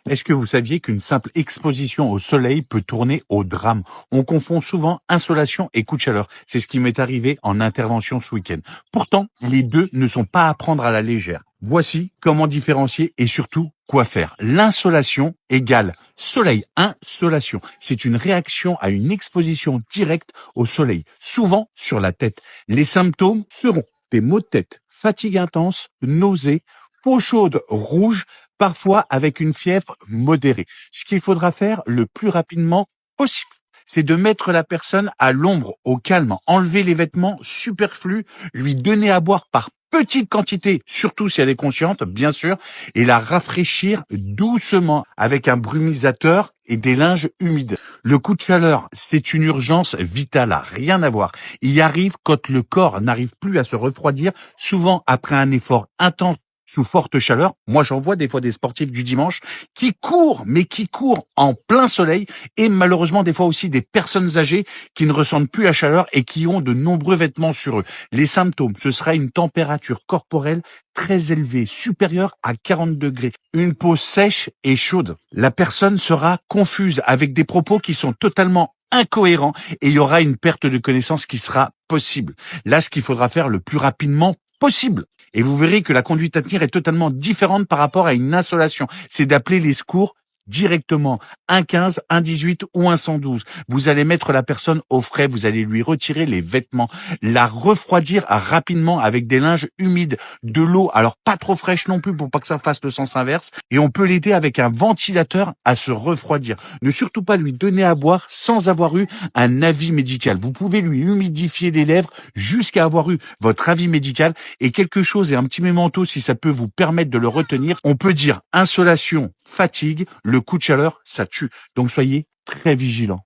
Est-ce que vous saviez qu'une simple exposition au soleil peut tourner au drame? On confond souvent insolation et coup de chaleur. C'est ce qui m'est arrivé en intervention ce week-end. Pourtant, les deux ne sont pas à prendre à la légère. Voici comment différencier et surtout quoi faire. L'insolation égale soleil. Insolation, c'est une réaction à une exposition directe au soleil, souvent sur la tête. Les symptômes seront des maux de tête, fatigue intense, nausées, peau chaude rouge, parfois avec une fièvre modérée. Ce qu'il faudra faire le plus rapidement possible, c'est de mettre la personne à l'ombre, au calme, enlever les vêtements superflus, lui donner à boire par petites quantités, surtout si elle est consciente, bien sûr, et la rafraîchir doucement avec un brumisateur et des linges humides. Le coup de chaleur, c'est une urgence vitale, rien à voir. Il y arrive quand le corps n'arrive plus à se refroidir, souvent après un effort intense sous forte chaleur. Moi, j'en vois des fois des sportifs du dimanche qui courent, mais qui courent en plein soleil, et malheureusement des fois aussi des personnes âgées qui ne ressentent plus la chaleur et qui ont de nombreux vêtements sur eux. Les symptômes, ce sera une température corporelle très élevée, supérieure à 40 degrés, une peau sèche et chaude. La personne sera confuse avec des propos qui sont totalement incohérents et il y aura une perte de connaissance qui sera possible. Là, ce qu'il faudra faire le plus rapidement possible, et vous verrez que la conduite à tenir est totalement différente par rapport à une insolation, c'est d'appeler les secours directement, 115, 118 ou 112. Vous allez mettre la personne au frais, vous allez lui retirer les vêtements, la refroidir rapidement avec des linges humides, de l'eau, alors pas trop fraîche non plus pour pas que ça fasse le sens inverse, et on peut l'aider avec un ventilateur à se refroidir. Ne surtout pas lui donner à boire sans avoir eu un avis médical. Vous pouvez lui humidifier les lèvres jusqu'à avoir eu votre avis médical, et quelque chose, et un petit mémento si ça peut vous permettre de le retenir, on peut dire insolation, fatigue, le coup de chaleur, ça tue. Donc soyez très vigilants.